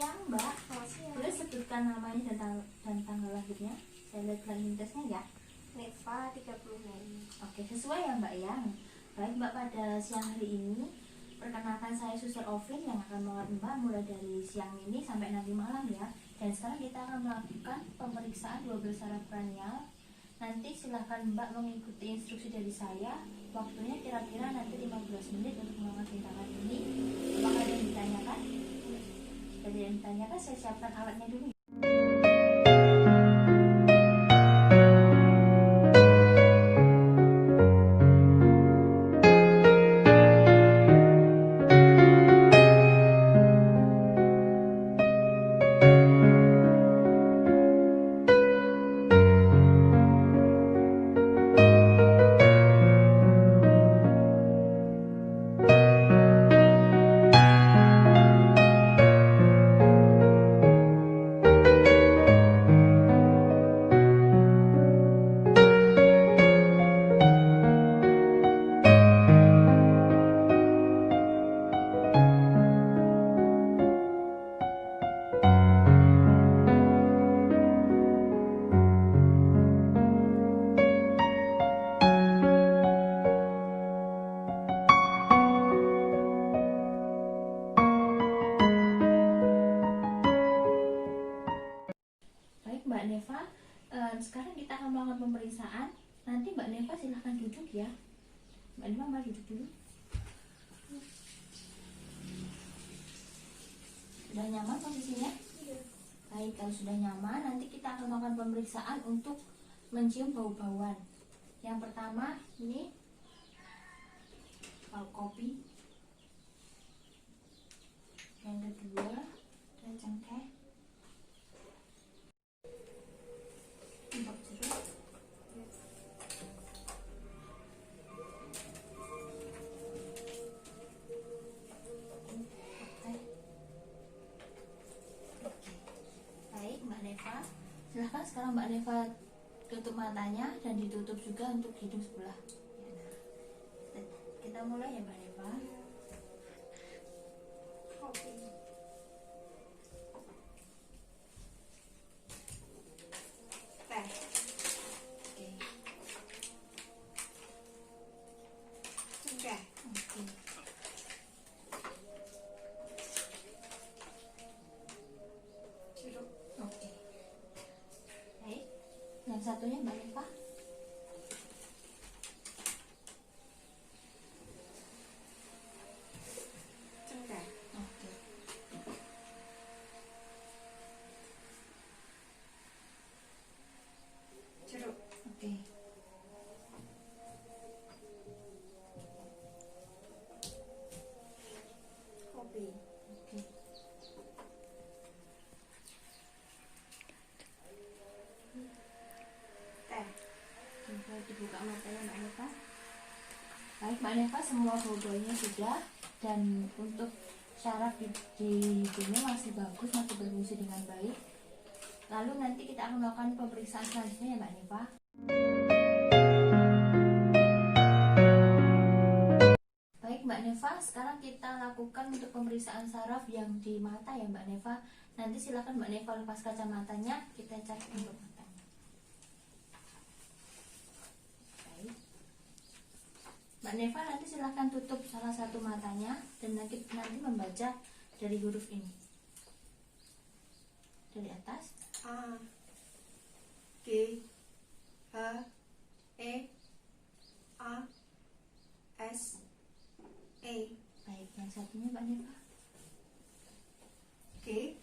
siang, Mbak. Selamat siang. Boleh sebutkan namanya dan tanggal lahirnya? Saya lihat identitasnya ya. Neva 30 Mei. Oke, sesuai ya Mbak ya. Baik Mbak, pada siang hari ini perkenalkan saya Suster Ovin yang akan merawat Mbak mulai dari siang ini sampai nanti malam ya. Dan sekarang kita akan melakukan pemeriksaan 12 saraf kranial. Nanti silahkan Mbak mengikuti instruksi dari saya. Waktunya kira-kira nanti 15 menit untuk melakukan tindakan ini. Apakah ada yang ditanyakan? Jadi yang ditanyakan, saya siapkan alatnya dulu. Mbak Neva, sekarang kita akan melakukan pemeriksaan. Nanti Mbak Neva silahkan duduk ya. Mbak Neva mari duduk dulu. Sudah nyaman posisinya? Iya. Baik, kalau sudah nyaman, nanti kita akan melakukan pemeriksaan untuk mencium bau-bauan. Yang pertama ini bau kopi. Yang kedua ada cengkeh. Bau jeruk. Baik Mbak Neva, silahkan sekarang Mbak Neva tutup matanya dan ditutup juga untuk hidung sebelah. Kita mulai ya Mbak Neva. Kopi. Teh. Oke. Cengkeh. Oke. Jeruk. Oke. Baik. Yang satunya Mbak Neva. Cengkeh. Oke. Jeruk. Oke. Kopi. Oke. Teh. Coba dibuka matanya Mbak Neva. Baik Mbak Neva, semua bau-baunya sudah, dan untuk syaraf di hidungnya masih bagus, masih berfungsi dengan baik. Lalu nanti kita akan melakukan pemeriksaan selanjutnya ya Mbak Neva. Baik Mbak Neva, sekarang kita lakukan untuk pemeriksaan saraf yang di mata ya Mbak Neva. Nanti silakan Mbak Neva lepas kacamatanya, kita cek untuk matanya. Baik. Mbak Neva nanti silakan tutup salah satu matanya dan nanti membaca dari huruf ini. Dari atas. A. G. H. E. A. S. E. Baik, yang satunya Mbak Neva. G.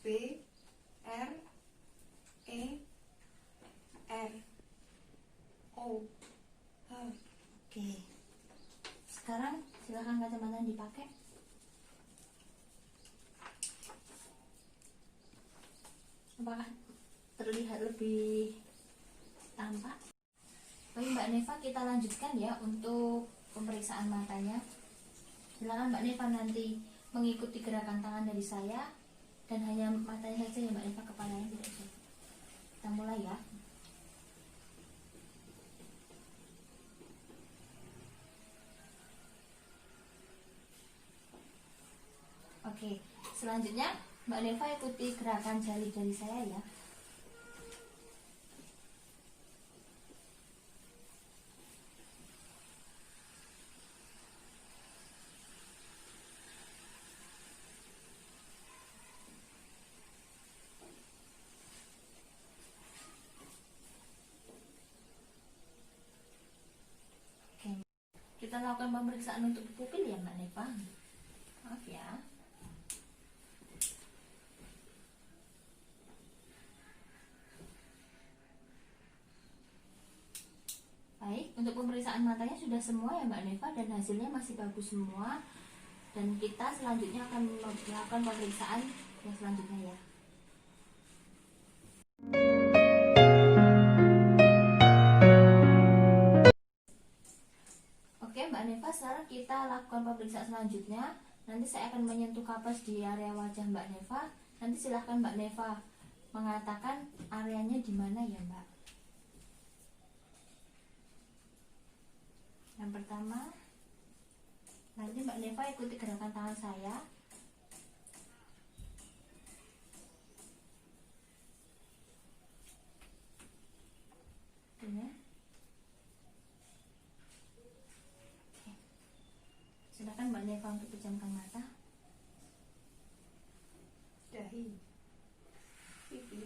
B. R. E. R. O. H. Oke. Sekarang silakan kacamatanya dipakai. Apakah terlihat lebih tampak? Baik Mbak Neva, kita lanjutkan ya untuk pemeriksaan matanya. Silakan Mbak Neva nanti mengikuti gerakan tangan dari saya, dan hanya matanya saja ya Mbak Neva, kepalanya tidak usah. Kita mulai ya. Oke, selanjutnya Mbak Neva ikuti gerakan jari-jari saya ya. Oke. Kita lakukan pemeriksaan untuk pupil ya Mbak Neva. Maaf ya. Baik, untuk pemeriksaan matanya sudah semua ya Mbak Neva, dan hasilnya masih bagus semua. Dan kita selanjutnya akan melakukan pemeriksaan yang selanjutnya ya. Oke Mbak Neva, sekarang kita lakukan pemeriksaan selanjutnya. Nanti saya akan menyentuh kapas di area wajah Mbak Neva. Nanti silahkan Mbak Neva mengatakan areanya di mana ya Mbak. Yang pertama, nanti Mbak Neva ikuti gerakan tangan saya. Ini. Oke. Silakan Mbak Neva untuk pejamkan mata. Dahi, pipi,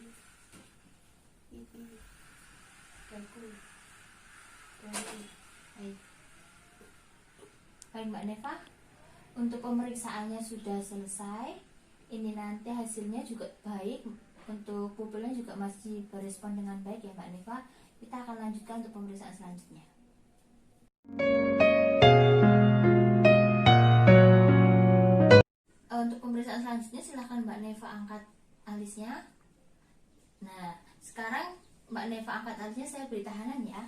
pipi, dagu, dahi. Baik. Baik Mbak Neva, untuk pemeriksaannya sudah selesai. Ini nanti hasilnya juga baik. Untuk pupilnya juga masih berespon dengan baik ya Mbak Neva. Kita akan lanjutkan untuk pemeriksaan selanjutnya. Untuk pemeriksaan selanjutnya silahkan Mbak Neva angkat alisnya. Nah, sekarang Mbak Neva angkat alisnya, saya beri tahanan ya.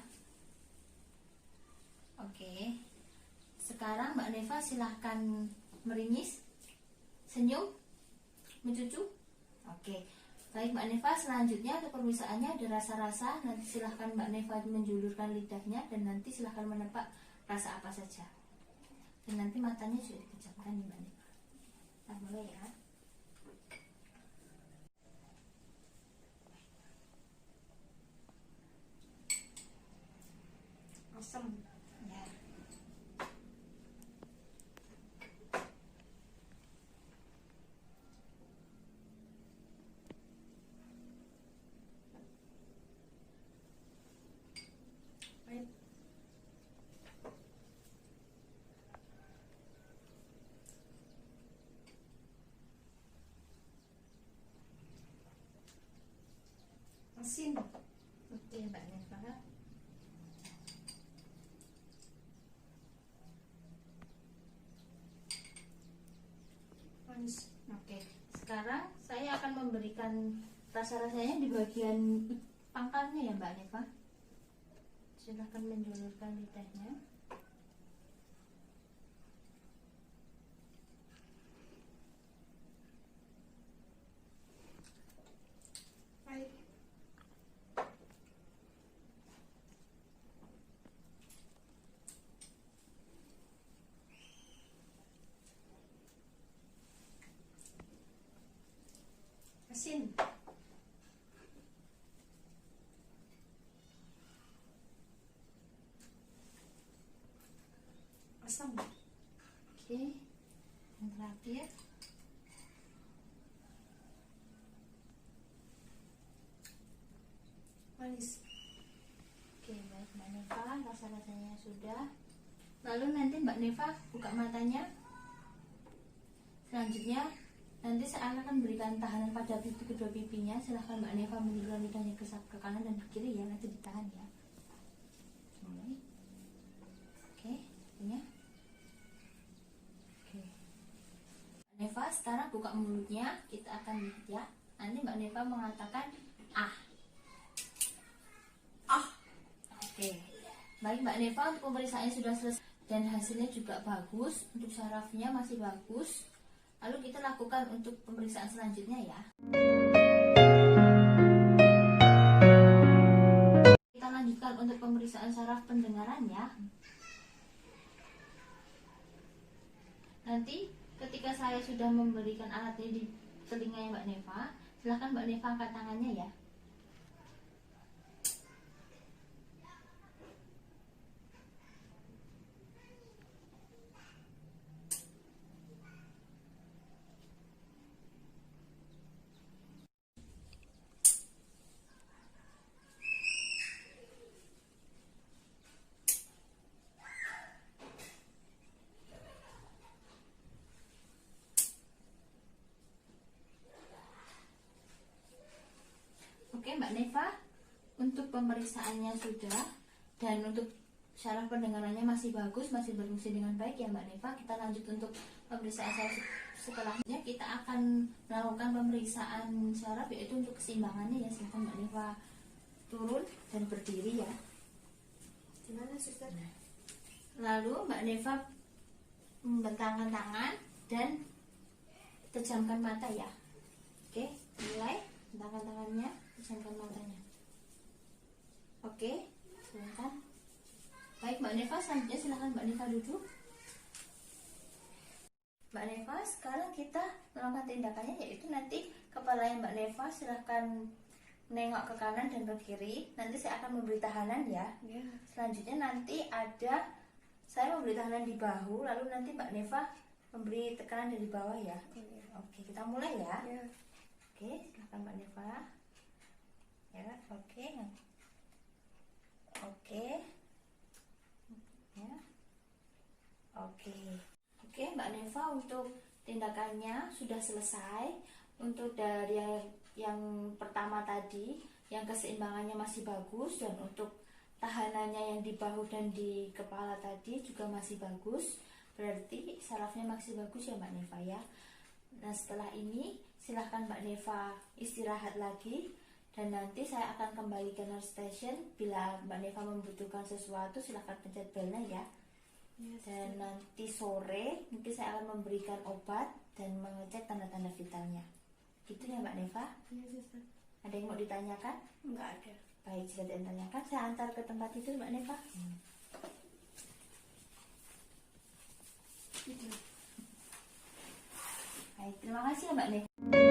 Oke. Sekarang Mbak Neva silahkan meringis, senyum, mencucu. Oke. Baik Mbak Neva, selanjutnya untuk pemeriksaannya ada rasa-rasa. Nanti silahkan Mbak Neva menjulurkan lidahnya dan nanti silahkan menebak rasa apa saja. Dan nanti matanya sudah dipejamkan nih Mbak Neva. Nah, mulai ya. Asam, Ya. pahit, asin, Oke Mbak Neva. manis, Oke. Sekarang saya akan memberikan rasa-rasanya di bagian pangkalnya ya Mbak Neva. Silahkan menjulurkan lidahnya. pahit, asin, asam, Oke. Yang terakhir. manis, Oke, baik Mbak Neva, rasa-rasanya sudah. Lalu nanti Mbak Neva buka matanya. Selanjutnya nanti saya akan berikan tahanan pada pipi, kedua pipinya. Silahkan Mbak Neva menjulurkan lidahnya ke kanan dan ke kiri ya, nanti ditahan ya. Mulai. Oke, punya. Oke. Mbak Neva sekarang buka mulutnya, kita akan lihat ya. Nanti Mbak Neva mengatakan ah. Oke. Baik Mbak Neva, untuk pemeriksaannya sudah selesai dan hasilnya juga bagus. Untuk sarafnya masih bagus. Lalu kita lakukan untuk pemeriksaan selanjutnya ya. Kita lanjutkan untuk pemeriksaan saraf pendengaran ya. Nanti ketika saya sudah memberikan alat ini di telinganya Mbak Neva. Silahkan Mbak Neva angkat tangannya ya. Oke Mbak Neva, untuk pemeriksaannya sudah, dan untuk syaraf pendengarannya masih bagus, masih berfungsi dengan baik ya Mbak Neva. Kita lanjut untuk pemeriksaan syaraf setelahnya. Kita akan melakukan pemeriksaan syaraf yaitu untuk keseimbangannya ya. Silahkan Mbak Neva turun dan berdiri ya. Gimana suster? Lalu Mbak Neva membentangkan tangan dan pejamkan mata ya. Oke, mulai. Bentangkan tangannya, pejamkan matanya. Oke, silakan. Baik Mbak Neva, selanjutnya silakan Mbak Neva duduk. Mbak Neva, sekarang kita melakukan tindakannya yaitu nanti kepalanya Mbak Neva silahkan menengok ke kanan dan ke kiri. Nanti saya akan memberi tahanan ya. Ya. Selanjutnya nanti saya memberi tahanan di bahu, lalu nanti Mbak Neva memberi tekanan dari bawah ya. Oke, kita mulai ya. Ya. Oke, silakan Mbak Neva. Ya, oke. Oke. Ya. Oke. Oke, Mbak Neva, untuk tindakannya sudah selesai. Untuk dari yang pertama tadi, yang keseimbangannya masih bagus, dan untuk tahanannya yang di bahu dan di kepala tadi juga masih bagus. Berarti sarafnya masih bagus ya Mbak Neva ya. Nah, setelah ini silahkan Mbak Neva istirahat lagi, dan nanti saya akan kembali ke nurse station. Bila Mbak Neva membutuhkan sesuatu silahkan pencet belnya ya. Dan nanti sore mungkin saya akan memberikan obat dan mengecek tanda-tanda vitalnya. Gitu ya Mbak Neva. Ya suster. Ada yang mau ditanyakan? Enggak ada. Baik, jika ditanyakan saya antar ke tempat tidur Mbak Neva. Itu. Baik, terima kasih ya Mbak Neva.